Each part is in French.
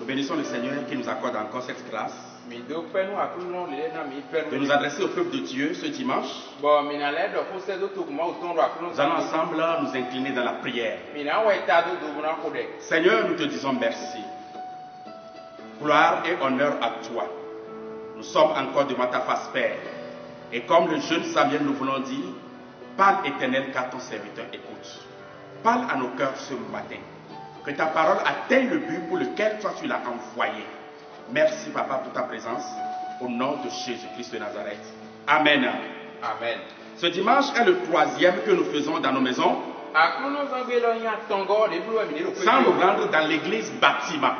bénissons le Seigneur qui nous accorde encore cette grâce de nous adresser au peuple de Dieu ce dimanche. Nous allons ensemble nous incliner dans la prière. Seigneur, nous te disons merci. Gloire et honneur à toi. Nous sommes encore devant ta face, Père. Et comme le jeune Samuel nous voulons dire, parle éternel car ton serviteur écoute. Parle à nos cœurs ce matin. Que ta parole atteigne le but pour lequel toi tu l'as envoyé. Merci Papa pour ta présence. Au nom de Jésus-Christ de Nazareth. Amen. Amen. Ce dimanche est le 3e que nous faisons dans nos maisons. Sans nous rendre dans l'église bâtiment.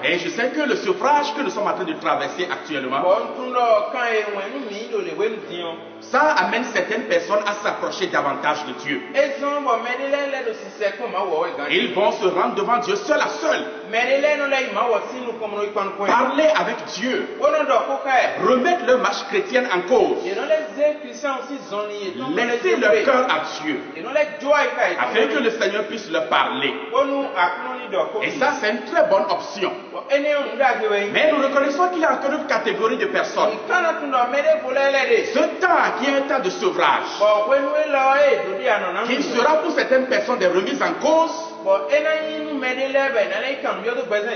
Et je sais que le suffrage que nous sommes en train de traverser actuellement, ça amène certaines personnes à s'approcher davantage de Dieu. Ils vont se rendre devant Dieu seul à seul. Parler avec Dieu. Remettre leur marche chrétienne en cause. Laisser leur cœur à Dieu. Afin que le Seigneur puisse leur parler. Et ça, c'est une très bonne option. Mais nous reconnaissons qu'il y a encore une catégorie de personnes. Ce temps qui est un temps de sevrage, qui sera pour certaines personnes des remises en cause,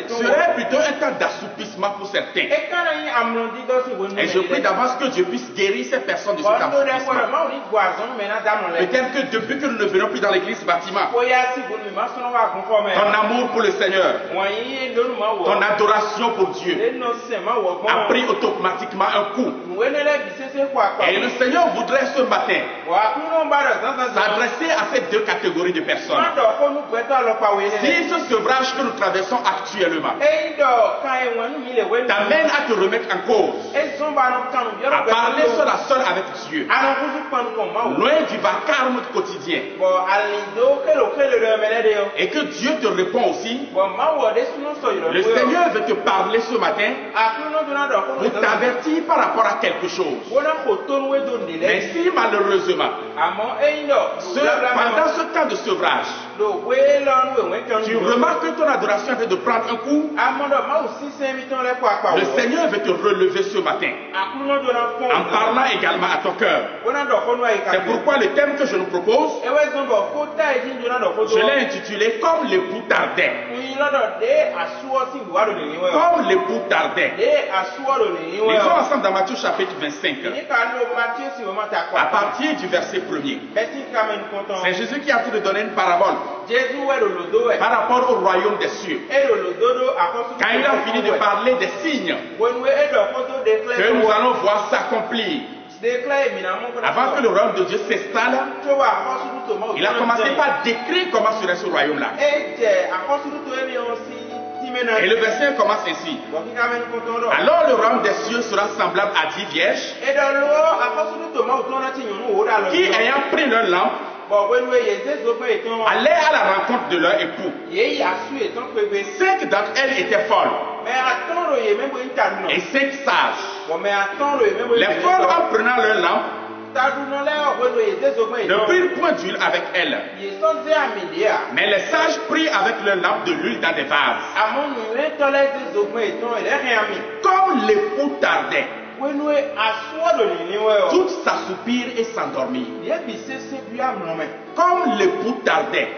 serait plutôt un temps d'assoupissement pour certains. Et je prie d'avance que Dieu puisse guérir ces personnes de cet assoupissement. Peut-être que depuis que nous ne venons plus dans l'église bâtiment, ton amour pour le Seigneur, ton adoration pour Dieu a pris automatiquement un coup. Et le Seigneur voudrait ce matin s'adresser à ces deux catégories de personnes. Si ce sevrage que nous traversons actuellement t'amène à te remettre en cause, à parler seul à seul avec Dieu, loin du vacarme quotidien, et que Dieu te répond aussi, le Seigneur veut te parler ce matin pour t'avertir par rapport à quelque chose. Mais si malheureusement, pendant ce temps de sevrage, tu remarques que ton adoration est de prendre un coup, le Seigneur veut te relever ce matin en parlant également à ton cœur. C'est pourquoi le thème que je nous propose, je l'ai intitulé Comme l'époux tardait. Comme l'époux tardait. Lisons ensemble dans Matthieu chapitre 25, à partir du verset 1er. C'est Jésus qui a tout de donner une parabole par rapport au royaume des cieux. Quand il a fini de parler des signes que nous allons voir s'accomplir avant que le royaume de Dieu s'installe, il a commencé par décrire comment serait ce royaume-là. Et le verset commence ainsi. Alors le royaume des cieux sera semblable à 10 vierges qui, ayant pris leur lampe, allaient à la rencontre de leur époux. 5 d'entre elles étaient folles et 5 sages. Les folles, en prenant leur lampe, ne prirent point d'huile avec elles. Mais les sages prirent avec leur lampe de l'huile dans des vases. Comme l'époux tardait, toutes s'assoupirent et s'endormirent. Comme l'époux tardait,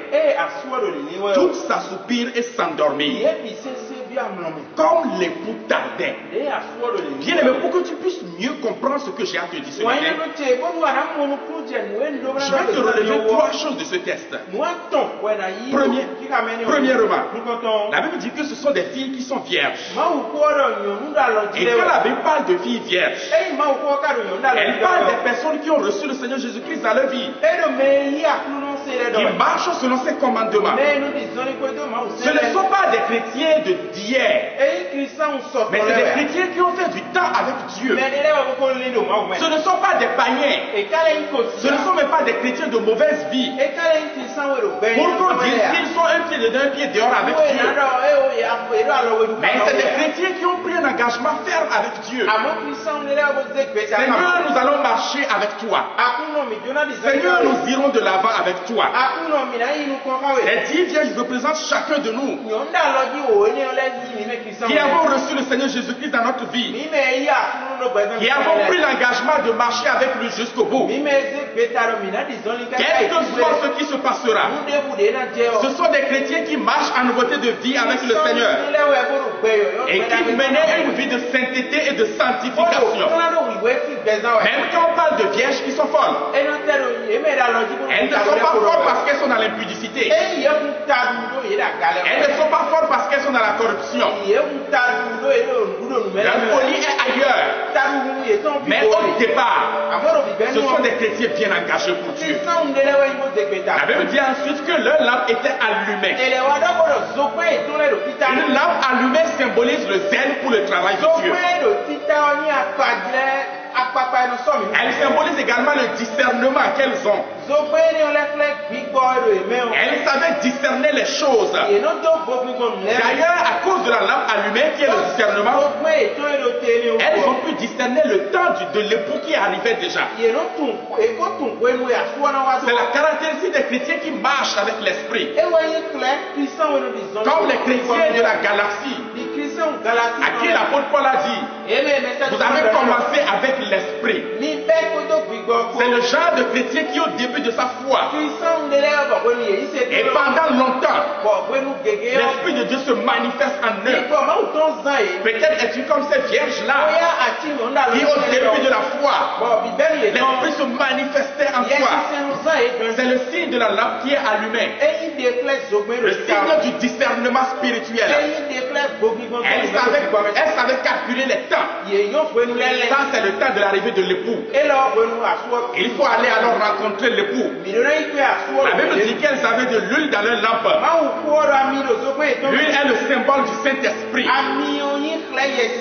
toutes s'assoupirent et s'endormirent. Comme l'époux tardait. Bien aimé, pour que tu puisses mieux comprendre ce que j'ai à te dire ce matin, je vais te relever 3 choses de ce texte. Premièrement, la Bible dit que ce sont des filles qui sont vierges. Et quand la Bible parle de filles vierges, elle parle des personnes qui ont reçu le Seigneur Jésus-Christ dans leur vie, qui marchent selon ses commandements. Ce ne sont pas des chrétiens d'hier, mais c'est des chrétiens qui ont fait du temps avec Dieu. Ce ne sont pas des païens, ce ne sont même pas des chrétiens de mauvaise vie. Pour qu'on dise qu'ils sont un pied dedans, un pied dehors avec Dieu, Mais c'est des chrétiens qui ont pris un engagement ferme avec Dieu. Seigneur, nous allons marcher avec toi. Seigneur, nous irons de l'avant avec toi. Les 10 vierges représentent chacun de nous qui avons reçu le Seigneur Jésus-Christ dans notre vie, qui avons pris l'engagement de marcher avec lui jusqu'au bout. Quel que soit ce qui se passera, ce sont des chrétiens qui marchent en nouveauté de vie avec le Seigneur et qui menaient une vie de sainteté et de sanctification. Même quand on parle de vierges qui sont folles, elles ne sont pas folles parce qu'elles sont dans l'impudicité. Elles ne sont pas folles parce qu'elles sont dans la corruption. La folie est ailleurs. Mais au départ, ce sont des chrétiens bien engagés pour Dieu. La Bible dit ensuite que leur lampe était allumée. Une lampe allumée symbolise le zèle pour le travail de Dieu. Elle symbolise également le discernement qu'elles ont. Elles savaient discerner les choses. D'ailleurs, à cause de la lampe allumée qui est le discernement, elles ont pu discerner le temps de l'époux qui arrivait déjà. C'est la caractéristique des chrétiens qui marchent avec l'esprit. Comme les chrétiens de la galaxie, à qui l'apôtre Paul a dit, vous avez commencé avec l'esprit. C'est le genre de chrétien qui au début de sa foi et pendant longtemps, l'esprit de Dieu se manifeste en eux. Peut-être es-tu comme ces vierges-là qui au début de la foi, l'esprit se manifestait en toi. C'est le signe de la lampe qui est allumée, le signe du discernement spirituel. Elle savait calculer les temps. Ça, c'est le temps de l'arrivée de l'époux. Il faut aller alors rencontrer l'époux. La Bible dit qu'elles avaient de l'huile dans leur lampe. L'huile est le symbole du Saint-Esprit.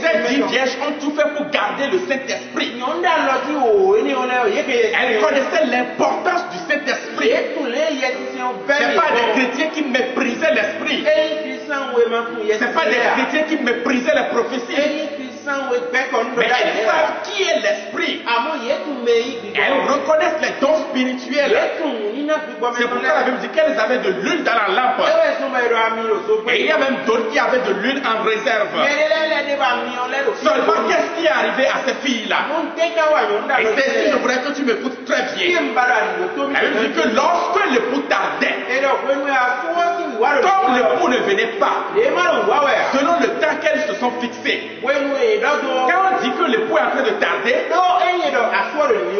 Ces 10 vierges ont tout fait pour garder le Saint-Esprit. Elles connaissaient l'importance du Saint-Esprit. Ce n'est pas des chrétiens qui méprisaient l'Esprit. Ce n'est pas des chrétiens qui méprisaient les prophéties. Mais elles savent qui est l'esprit. Elles reconnaissent les dons spirituels. C'est pourquoi la Bible dit qu'elles avaient de l'huile dans la lampe. Et il y a même d'autres qui avaient de l'huile en réserve. Seulement, qu'est-ce qui est arrivé à ces filles-là? Et c'est ici, je voudrais que tu m'écoutes très bien. Elle dit que lorsque l'époux tardait, comme l'époux ne venait pas, selon le temps qu'elles se sont fixées, quand on dit que l'époux est en train de tarder,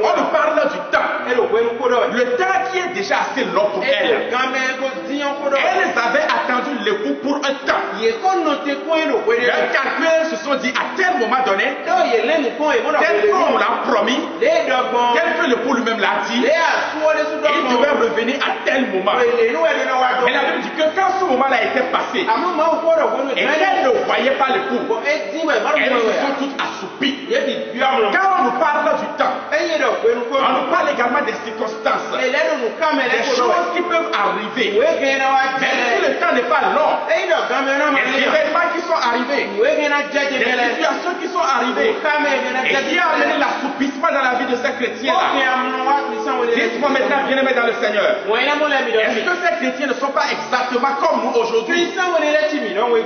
on nous parle du temps. Le temps qui est déjà assez long pour elles. Elles avaient attendu l'époux pour un temps. Leurs calculs se sont dit à tel moment donné, tel qu'on l'a promis, tel que l'époux lui-même l'a dit, il devait revenir à tel moment. Mais la Bible dit que quand ce moment-là était passé, et qu'elles ne voyaient pas l'époux, elles se sont toutes assoupies. Quand on nous parle du temps, on nous parle également des circonstances, des choses qui peuvent arriver. Mais si le temps n'est pas long, les événements qui sont arrivés, les situations qui sont arrivées, et qui a amené l'assoupissement dans la vie de ces chrétiens-là. Dites-moi maintenant, bien-aimés dans le Seigneur, est-ce que ces chrétiens ne sont pas exactement comme nous aujourd'hui?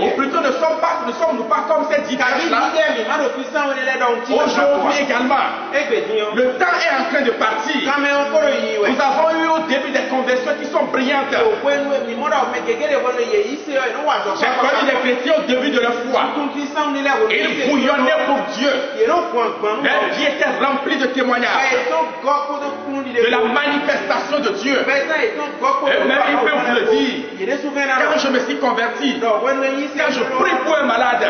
Ou plutôt ne sommes-nous pas comme ces 10 vierges-là? Aujourd'hui également, le temps est en train de partir. Nous avons eu au début des conversions qui sont brillantes. J'ai connu des chrétiens au début de leur foi. Ils bouillonnaient pour Dieu. Leur vie était remplie de témoignages, de la manifestation de Dieu. Eux-mêmes, ils peuvent vous le dire. Quand je me suis converti, quand je prie pour un malade,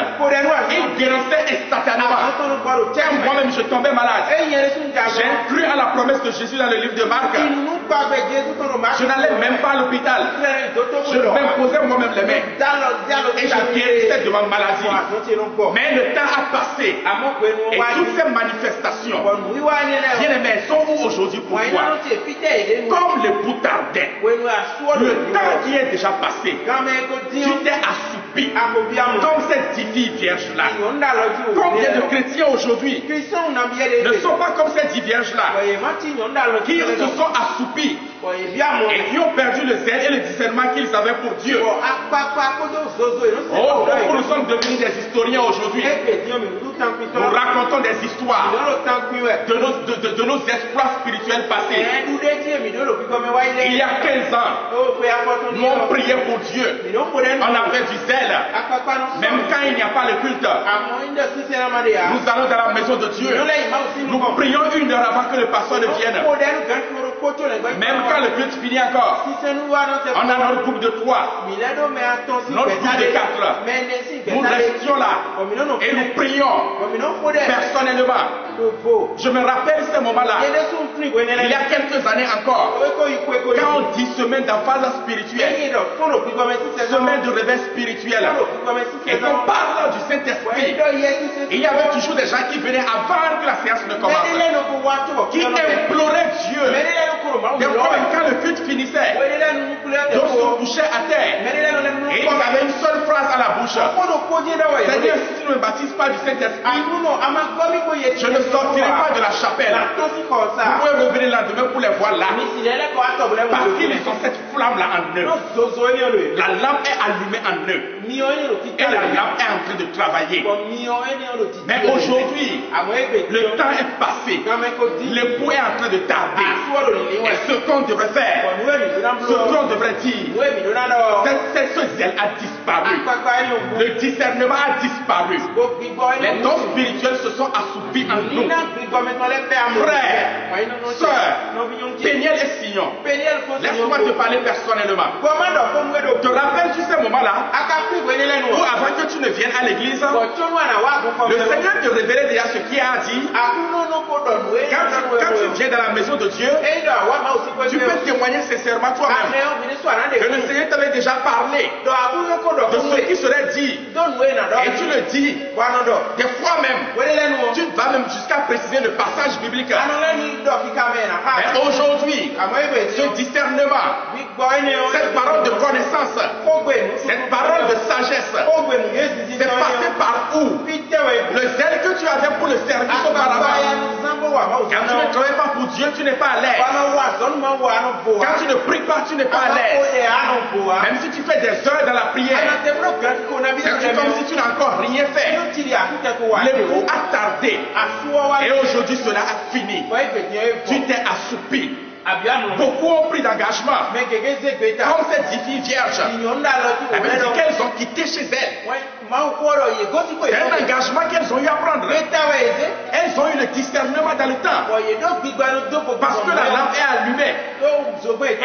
il guérissait instantanément. Quand moi-même je tombais malade, j'ai cru à la promesse de Jésus dans le livre de Marc. Je n'allais même pas à l'hôpital. Je m'imposais moi-même les mains et je guérissais de ma maladie. Mais le temps a passé et toutes ces manifestations, bien aimés, sont où aujourd'hui pour toi? Comme l'époux tardait, le temps qui est déjà passé, tu t'es assoupi. Comme ces 10 filles vierges-là? Combien de chrétiens aujourd'hui ne sont pas comme ces 10 vierges-là, qui se sont assoupis et qui ont perdu le zèle et le discernement qu'ils avaient pour Dieu? Oh, nous sommes devenus des historiens aujourd'hui. Nous racontons des histoires de nos exploits spirituels passés. Il y a 15 ans, nous on priait pour Dieu. On avait du zèle. Même quand il n'y a pas le culte, nous allons dans la maison de Dieu. Nous prions 1 heure avant que le pasteur ne vienne. Même quand le culte finit encore, on a notre groupe de 3, notre groupe de 4. Nous restions là et nous prions personnellement. Je me rappelle ce moment-là. Il y a quelques années encore, quand on dit semaine d'emphase spirituelle, semaine de réveil spirituel, et qu'on parle du Saint-Esprit, il y avait toujours des gens qui venaient avant que la séance ne commence, qui imploraient Dieu. Des fois, quand le culte finissait, d'autres se couchaient à terre et ils avaient une seule phrase à la bouche: Seigneur, si tu ne me baptises pas du Saint-Esprit, je ne sortirai pas de la chapelle. Vous pouvez revenir le lendemain pour les voir là, parce qu'ils ont cette flamme-là en eux. La lampe est allumée en eux et la lampe est en train de travailler. Mais aujourd'hui, le temps est passé, l'époux est en train de tarder. Et ce qu'on devrait faire, ce qu'on devrait dire, ce zèle a disparu. Le discernement a disparu. Les dons spirituels se sont assoupis en nous. Frères, sœurs, Péniel et Sion, laisse-moi te parler personnellement. Te rappelles-tu ces moments-là où avant que tu ne viennes à l'église, le Seigneur te révélait déjà ce qu'il a dit? Quand tu viens dans la maison de Dieu, tu peux témoigner sincèrement toi-même que le Seigneur t'avait déjà parlé de ce qui serait dit. Et tu le dis. Des fois même, tu vas même jusqu'à préciser le passage biblique. Mais aujourd'hui, ce discernement, cette parole de connaissance, cette parole de sagesse, c'est passé par où? Le zèle que tu avais pour le service auparavant. Quand tu ne travailles pas pour Dieu, tu n'es pas à l'aise. Quand tu ne pries pas, tu n'es pas à l'aise. Même si tu fais des heures dans la prière, c'est comme si tu n'as encore rien fait. L'époux a tardé. Et aujourd'hui, cela a fini. Tu t'es assoupi. Beaucoup ont pris d'engagement. Comme ces 10 filles vierges, la Bible dit qu'elles ont quitté chez elles. C'est un engagement qu'elles ont eu à prendre. Elles ont eu le discernement dans le temps. Parce que la lampe est allumée.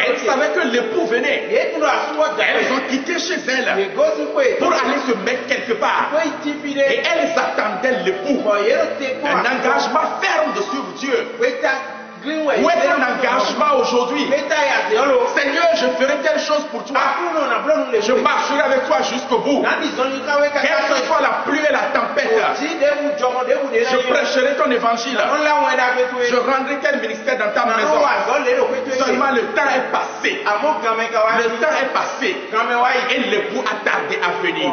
Elles savaient que l'époux venait. Elles ont quitté chez elles pour aller se mettre quelque part. Et elles attendaient l'époux. Un engagement ferme de suivre Dieu. Où est ton engagement aujourd'hui? Seigneur, je ferai telle chose pour toi. Je marcherai avec toi jusqu'au bout. Quelle que soit la pluie et la tempête, je prêcherai ton évangile. Je rendrai tel ministère dans ta maison. Seulement le temps est passé. Le temps est passé. Et l'époux a tardé à venir. Et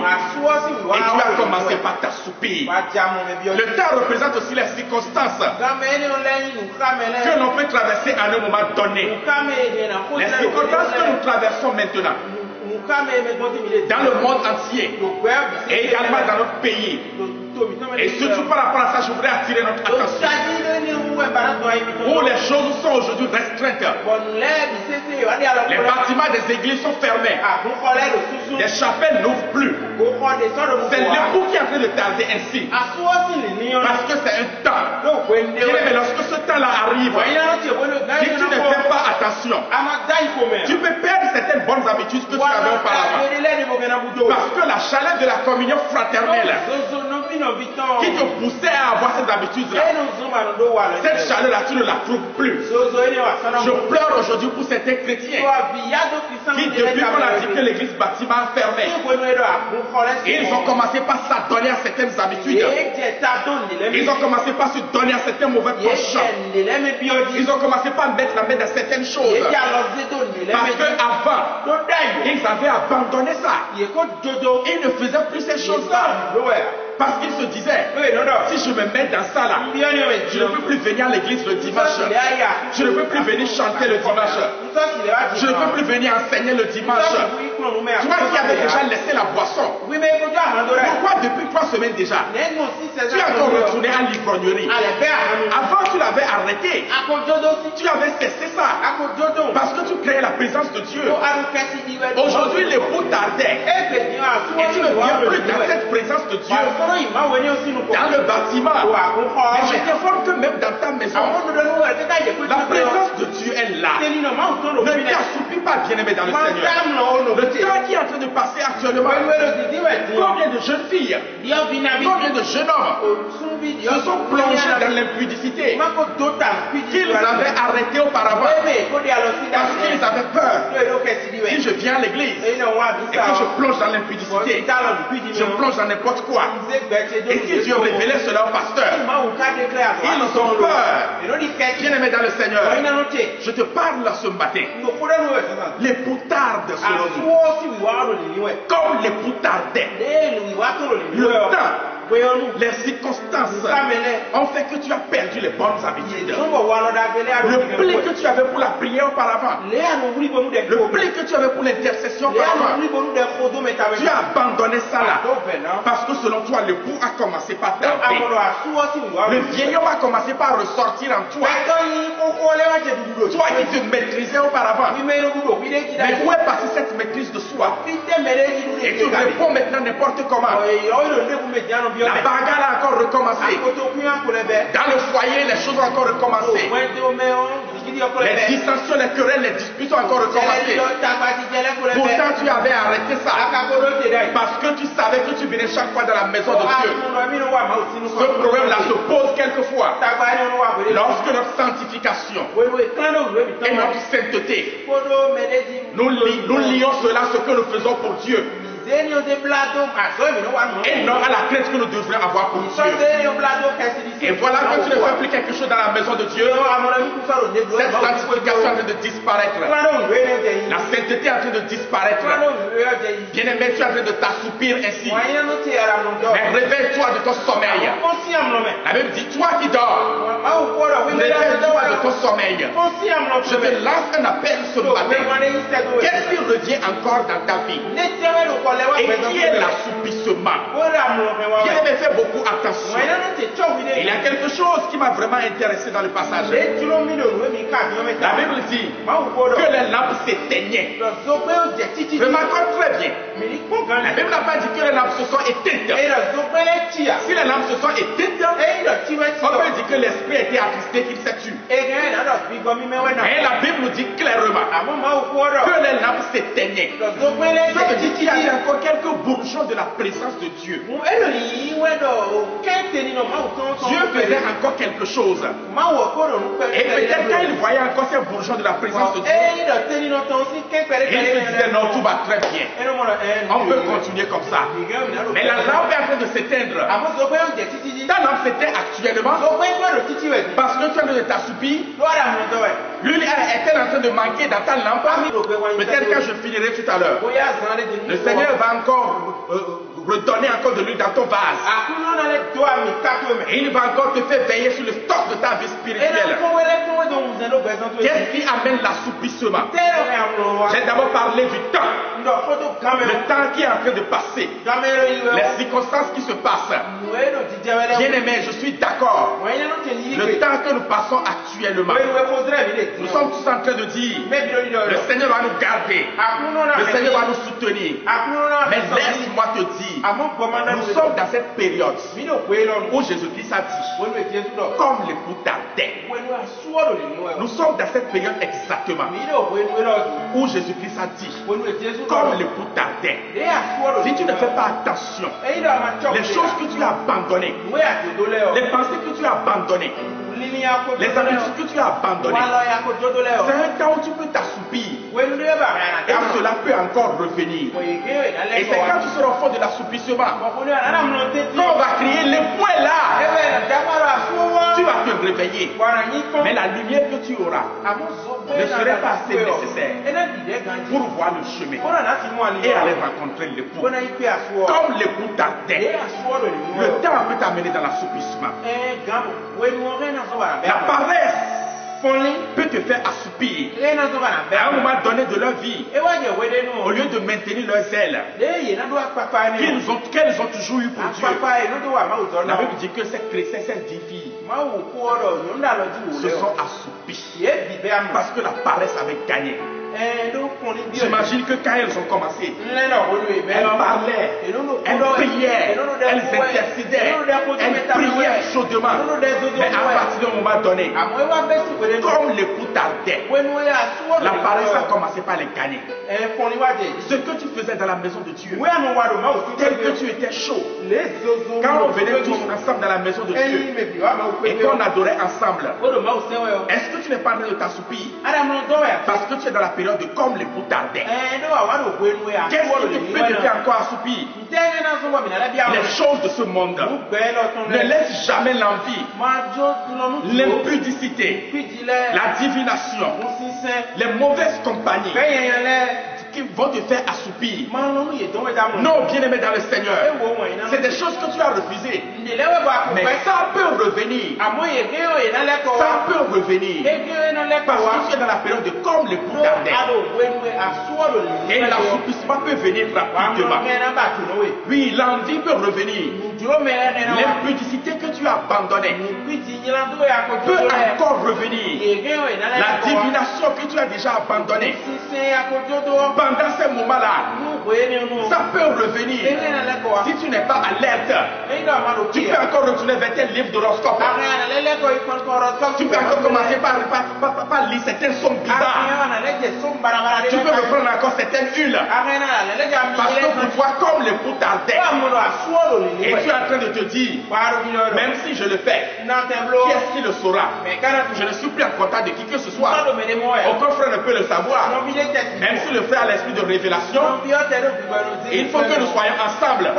tu as commencé par t'assoupir. Le temps représente aussi les circonstances que l'on peut traverser à un moment donné. Les circonstances que nous traversons maintenant, dans le monde entier, et également dans notre pays, et surtout par rapport à ça, je voudrais attirer notre attention. Où les choses sont aujourd'hui restreintes. Les bâtiments des églises sont fermés. Les chapelles n'ouvrent plus. C'est l'époux qui est en train de tarder ainsi. Parce que c'est un temps. Mais lorsque ce temps-là arrive, si tu ne fais pas attention, tu peux perdre certaines bonnes habitudes que tu avais auparavant. Parce que la chaleur de la communion fraternelle qui te poussait à avoir cette habitude-là, cette chaleur-là, tu ne la trouves plus. Je pleure aujourd'hui pour certains chrétiens qui, depuis qu'on a dit que l'église bâtiment a fermé, ils ont commencé par s'adonner à certaines habitudes. Ils ont commencé par se donner à certains mauvais penchants. Ils ont commencé par mettre la main dans certaines certaines choses. Parce qu'avant, ils avaient abandonné ça. Ils ne faisaient plus ces choses-là. Parce qu'ils se disaient, si je me mets dans ça là, je ne peux plus venir à l'église le dimanche. Je ne peux plus venir chanter le dimanche. Je ne peux plus venir enseigner le dimanche. Toi qui avais déjà laissé la boisson, pourquoi depuis 3 semaines déjà, tu es encore retourné à l'ivrognerie? Avant tu l'avais arrêté. Tu avais cessé ça. Parce que tu créais la présence de Dieu. Aujourd'hui l'époux tardait. Et tu ne viens plus dans cette présence de Dieu. Dans le bâtiment. Mais je t'informe que même dans ta maison, la présence de Dieu est là. Ne t'assoupis pas, bien-aimé dans le Seigneur. Le temps qui est en train de passer actuellement, combien de jeunes filles, combien de jeunes hommes se sont plongés dans l'impudicité qu'ils avaient arrêté auparavant parce qu'ils avaient peur. Si je viens à l'église et que je plonge dans l'impudicité, je plonge dans n'importe quoi, et si Dieu révélait cela au pasteur, ils ont peur. Bien-aimé dans le Seigneur, je te parle ce matin. Les poutardes selon nous, comme les poutardes, le temps, les circonstances ont fait que tu as perdu les bonnes habitudes. Le pli que tu avais pour la prière auparavant, le pli que tu avais pour l'intercession auparavant, tu as abandonné ça là. Parce que selon toi, le pouls a commencé par tarder. Le vieil homme a commencé par ressortir en toi. Toi qui te maîtrisais auparavant. Mais où est passée cette maîtrise de soi? Et tu réponds maintenant n'importe comment. La bagarre a encore recommencé. Dans le foyer, les choses ont encore recommencé. Les dissensions, les querelles, les disputes ont encore recommencé. Pourtant, tu avais arrêté ça. Parce que tu savais que tu venais chaque fois dans la maison de Dieu. Ce problème-là se pose quelquefois. Lorsque notre sanctification et notre sainteté, nous lions cela ce que nous faisons pour Dieu. Et non à la crainte que nous devrions avoir pour Dieu. Et voilà que tu ne fais plus quelque chose dans la maison de Dieu. Cette sanctification est en train de disparaître. La sainteté est en train de disparaître. Bien-aimé, tu es en train de t'assoupir ainsi. Mais réveille-toi de ton sommeil. La Bible dit, toi qui dors, réveille-toi de ton sommeil. Je te lance un appel ce matin. Qu'est-ce qui revient encore dans ta vie? Et qui est l'assoupissement? Bien-aimé, fais beaucoup attention. Il y a quelque chose qui m'a vraiment intéressé dans le passage. La Bible dit que les lampes s'éteignaient. Remarquons très bien. La Bible n'a pas dit que les lampes se sont éteintes. Si les lampes se sont éteintes, on peut dire que l'esprit était attristé, qu'il s'est tué. Mais la Bible nous dit clairement que les lampes s'éteignaient. Ça veut dire qu'il y avait encore quelques bourgeons de la présence de Dieu. Dieu faisait encore quelque chose. Et peut-être quand il voyait encore ces bourgeons de la présence de Dieu, il se disait non, tout va très bien. On peut continuer comme ça. Mais la lampe est en train de s'éteindre. Ta lampe s'éteint actuellement parce que tu es en train de t'assoupir. L'huile est-elle en train de manquer dans ta lampe? Peut-être quand je finirai tout à l'heure, le Seigneur va encore redonner encore de l'huile dans ton vase. Et il va encore te faire veiller sur le stock de ta vie spirituelle. Qu'est-ce qui amène l'assoupissement? J'ai d'abord parlé du temps. Le temps qui est en train de passer. Les circonstances qui se passent. Bien-aimé, je suis d'accord. Le temps que nous passons actuellement, nous sommes tous en train de dire, le Seigneur va nous garder. Le Seigneur va nous soutenir. Mais laisse-moi te dire, nous sommes dans cette période où Jésus-Christ a dit, comme les tardait. Nous sommes dans cette période exactement où Jésus-Christ a dit, comme les tardait. Si tu ne fais pas attention, les choses que tu as abandonnées, les pensées que tu as abandonnées, les habitudes que tu as abandonnées, c'est un temps où tu peux t'assoupir. Et cela peut encore revenir. Et c'est quand tu seras au fond de l'assoupissement, quand on va crier, l'époux est là. Tu vas te réveiller. Mais la lumière que tu auras ne serait pas assez nécessaire pour voir le chemin et aller rencontrer l'époux. Comme l'époux tardait, le temps peut t'amener dans l'assoupissement. La paresse peut te faire assoupir à un moment donné de leur vie, au lieu de maintenir leurs ailes qu'elles ont toujours eu pour Dieu. La Bible dit que ces chrétiens, ces 10 filles se sont assoupies parce que la paresse avait gagné. J'imagine que quand elles ont commencé, elles parlaient, elles priaient, elles intercédaient, elles priaient chaudement. Mais à partir d'un moment donné, comme l'époux tardait, la paresse a commencé par les gagner. Ce que tu faisais dans la maison de Dieu, tel que tu étais chaud, quand on venait tous ensemble dans la maison de Dieu et qu'on adorait ensemble, est-ce que tu n'es pas en train de t'assoupir parce que tu es dans la période de comme l'époux tardait? Qu'est-ce qui te peut te faire encore assoupir? Les choses de ce monde ne laissent jamais l'envie, l'impudicité, la divination, les mauvaises compagnies qui vont te faire assoupir. Non, bien-aimé dans le Seigneur, c'est des choses que tu as refusées. Mais ça peut revenir. Ça peut revenir. Parce que tu es dans la période de comme l'époux tardait. Et l'assoupissement peut venir rapidement. Oui, l'envie peut revenir. L'impudicité que tu as abandonnée peut encore revenir. La divination que tu as déjà abandonnée pendant ces moments-là, ça peut revenir. Si tu n'es pas alerte, tu peux encore retourner vers tes livres d'horoscope. Tu peux encore commencer par lire certaines sommes bizarres. Tu peux reprendre encore certaines huiles. Parce que pour toi, comme l'époux tardait, et tu es en train de te dire, même si je le fais, qui est-ce qui le saura? Je ne suis plus en contact de qui que ce soit. Aucun frère ne peut le savoir. Même si le frère a l'esprit de révélation, il faut que nous soyons ensemble.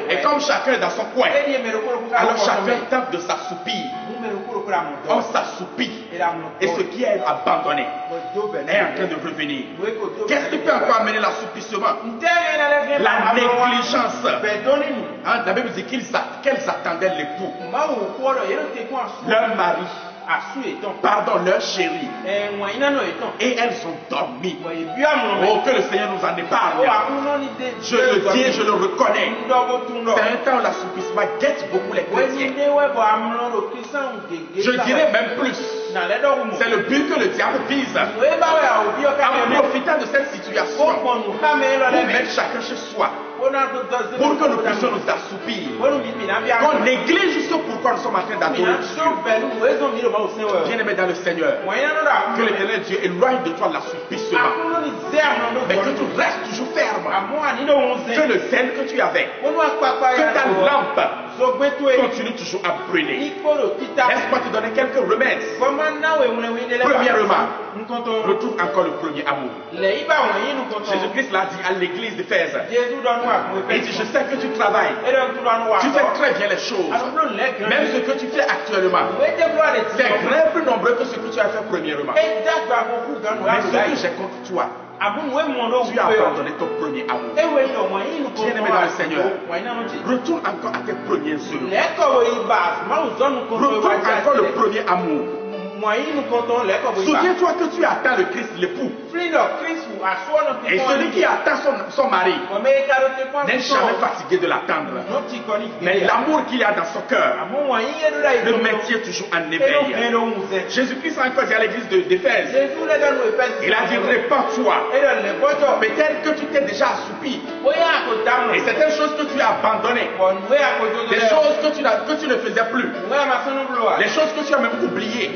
Et comme chacun est dans son coin, alors chacun tente de s'assoupir. On s'assoupit. Et ce qui est abandonné est en train de revenir. Qu'est-ce qui peut encore amener l'assoupissement? La négligence. La Bible dit qu'elles attendaient l'époux. Leur mari. Pardon, leur chéri. Et elles ont dormi. Oh, que le Seigneur nous en épargne. Je le dis et je le reconnais. C'est un temps où l'assoupissement guette beaucoup les chrétiens. Je dirais même plus. C'est le but que le diable vise. En profitant de cette situation pour mettre chacun chez soi, pour que nous puissions nous assoupir, qu'on néglige ce pourquoi nous sommes en train d'adorer Dieu. Bien-aimé dans le Seigneur, que l'Éternel Dieu éloigne de toi l'assoupissement, mais que tu restes toujours ferme, que le zèle que tu avais, que ta lampe continue toujours à brûler. Laisse-moi te donner quelques remèdes. Premièrement, retrouve encore le premier amour. Jésus-Christ l'a dit à l'église d'Éphèse. Il dit, je sais que tu travailles, tu fais très bien les choses, même ce que tu fais actuellement, c'est bien plus nombreux que ce que tu as fait premièrement. Mais ce que j'ai contre toi, tu as abandonné ton premier amour. Bien-aimé dans le Seigneur, retourne encore à tes premiers œuvres. Retourne encore le premier amour. Souviens-toi que tu attends le Christ, l'époux. Et celui qui attend son mari n'est jamais fatigué de l'attendre. Mais l'amour qu'il a dans son cœur le maintient toujours en éveil. Jésus-Christ a encore dit à l'église d'Éphèse, il a dit, répands-toi. Mais tel que tu t'es déjà assoupi, et certaines choses que tu as abandonnées, des choses que tu ne faisais plus, les choses que tu as même oubliées,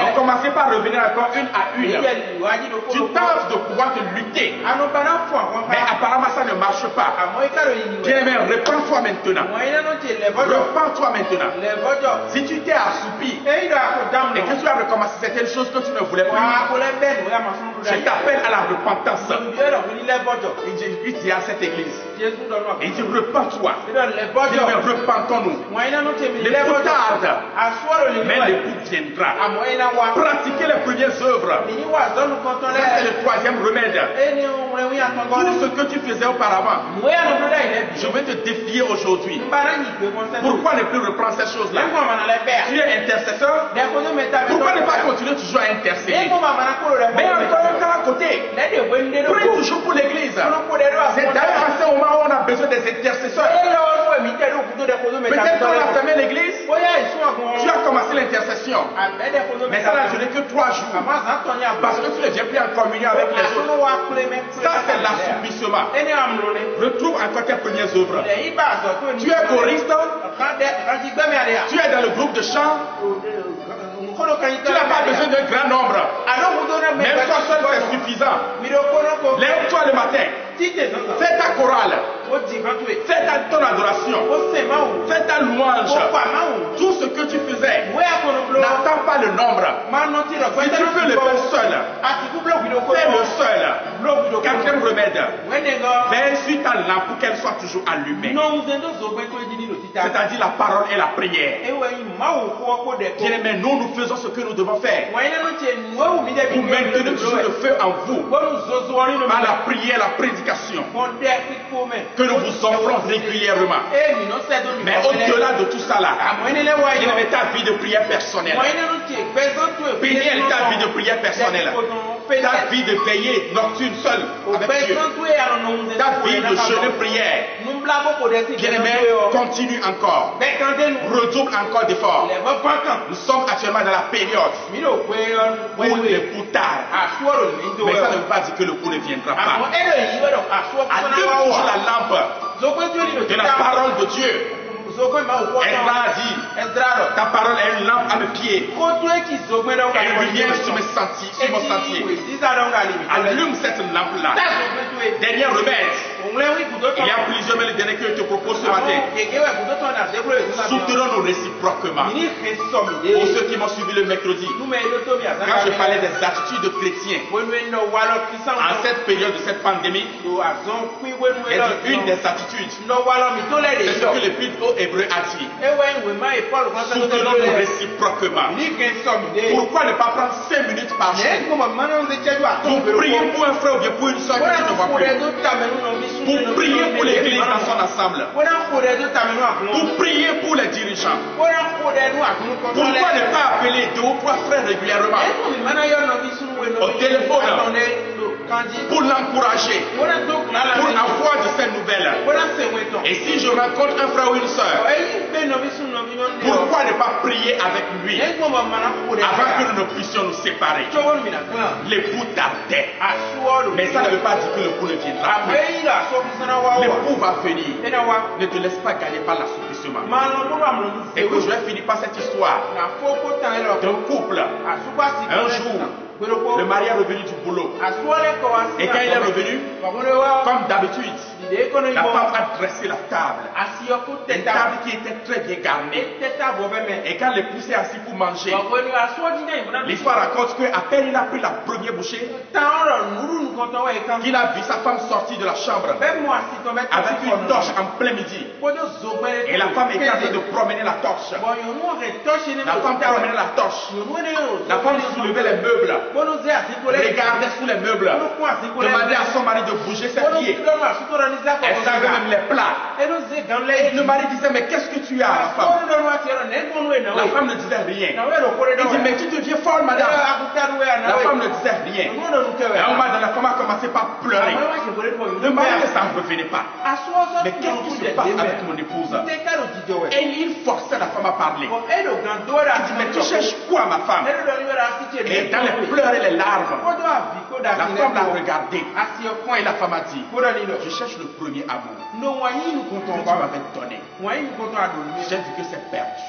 on commençait par revenir encore une à une. Tu Tu tentes de pouvoir te lutter. Mais apparemment ça ne marche pas. Bien-aimé, reprends-toi maintenant. Reprends-toi maintenant. Si tu t'es assoupi et que tu as recommencé certaines choses que tu ne voulais plus, je t'appelle à la repentance. Et Jésus-Christ dit à cette église, il dit repens-toi. Bien-aimé, repentons-nous. Les coups tardent, mais le coup viendra. Pratiquez les premières œuvres. Ça, c'est le troisième remède. Tout ce que tu faisais auparavant, je vais te défier aujourd'hui. Pourquoi ne plus reprendre ces choses-là? Tu es intercesseur. Pourquoi ne pas continuer toujours à intercéder? Mais encore un temps à côté. Prie toujours pour l'église. C'est d'ailleurs à ce moment où on a besoin des intercesseurs. Peut-être qu'on a fermé l'église. Tu as commencé l'intercession. Mais ça n'a duré que 3 jours. Parce que tu ne viens plus en communion avec les autres. Ça, c'est l'assouplissement. Retrouve encore tes premières œuvres. Tu es choriste. Tu es dans le groupe de chant. Tu n'as pas besoin d'un grand nombre. Même toi seul, c'est suffisant. Lève-toi le matin. Fais ta chorale. Fais ton adoration. Fais ta louange. Tout ce que tu faisais, n'attends pas le nombre. Si tu peux le faire seul, fais le seul. Quatrième remède, veille sur ta lampe pour qu'elle soit toujours allumée. C'est-à-dire la parole et la prière. Bien-aimés, nous faisons ce que nous devons faire pour maintenir toujours le feu en vous par la prière, la prédication que nous vous offrons régulièrement. Mais au-delà de tout ça là, bien-aimé, ta vie de prière personnelle, bénis ta vie de prière personnelle, ta vie de veillée nocturne seule avec Dieu, ta vie de jeûne prière. Bien-aimé, continue encore, redouble encore d'efforts. Nous sommes actuellement dans la période où le coup tarde. Mais ça ne veut pas dire que le coup ne viendra pas. Allume toujours la lampe de la parole de Dieu. Ezra a dit, ta parole est une lampe à mes pieds et une lumière sur mon sentier. Allume cette lampe-là. Dernier remède. Il y a plusieurs, mais le dernier que je te propose ce matin. Soutenons-nous réciproquement. Pour ceux qui m'ont suivi le mercredi, quand je parlais des attitudes chrétiennes, en cette période de cette pandémie, une des attitudes, c'est ce que le plutôt hébreu a dit. Soutenons-nous réciproquement. Pourquoi ne pas prendre 5 minutes par jour pour prier pour un frère ou bien pour une soeur que tu ne vois plus? Pour prier pour l'église dans son ensemble. Pour prier pour les dirigeants. Pourquoi ne pas appeler 2 ou 3 frères régulièrement au téléphone pour l'encourager, pour avoir de ces nouvelles? Et si je rencontre un frère ou une soeur, pourquoi ne pas prier avec lui avant que nous ne puissions nous séparer? L'époux tardait, mais ça ne veut pas dire que le coup ne viendra plus. L'époux va venir. Ne te laisse pas gagner par l'assouplissement. Et que je vais finir par cette histoire d'un couple. Un jour, le mari est revenu du boulot. Et quand il est revenu, comme d'habitude, la femme a dressé la table. Une table qui était très bien garnie. Et quand l'époux s'est assis pour manger, l'histoire raconte qu'à peine il a pris la première bouchée, qu'il a vu sa femme sortir de la chambre avec une torche en plein midi. Et la femme était en train de promener la torche. La femme promenait la torche. La femme soulevait les meubles, regardait sous les meubles, demandait à son mari de bouger ses pieds. Elle savait même les plats. Le mari disait, mais qu'est-ce que tu as, la femme? La femme ne disait rien. Il dit, mais tu deviens folle, madame. La femme ne disait rien. Et à un moment donné, la femme a commencé par pleurer. Le mari ne s'en revenait pas. Mais qu'est-ce qui se passe avec mon épouse? Et il forçait la femme à parler. Il dit, mais tu cherches quoi, ma femme? Et dans les pleurs et les larmes, la femme l'a regardé. Et la femme a dit, je cherche le premier amour que tu m'avais donné. J'ai vu que c'est perdu.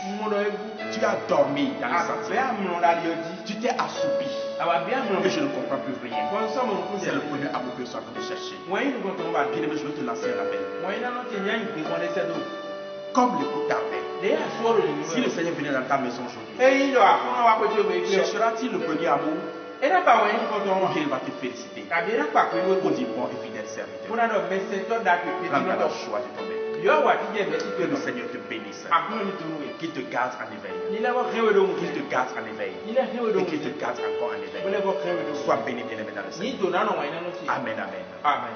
Tu as dormi dans les sentiments. Tu t'es assoupi. Et je ne comprends plus rien. C'est le premier amour que je suis en train de chercher. Bien-aimé, je veux te lancer un appel. Comme l'écoute tardait. Si le Seigneur venait dans ta maison aujourd'hui, cherchera-t-il le premier amour? Ou bien il va te féliciter pour dire bon et fidèle serviteur. Prends le choix de ton maître. Que le Seigneur te bénisse. Qu'il te garde en éveil. Qu'il te garde en éveil. Et qu'il te garde encore en éveil. Sois béni, bien-aimé dans le Seigneur. Amen, amen. Amen.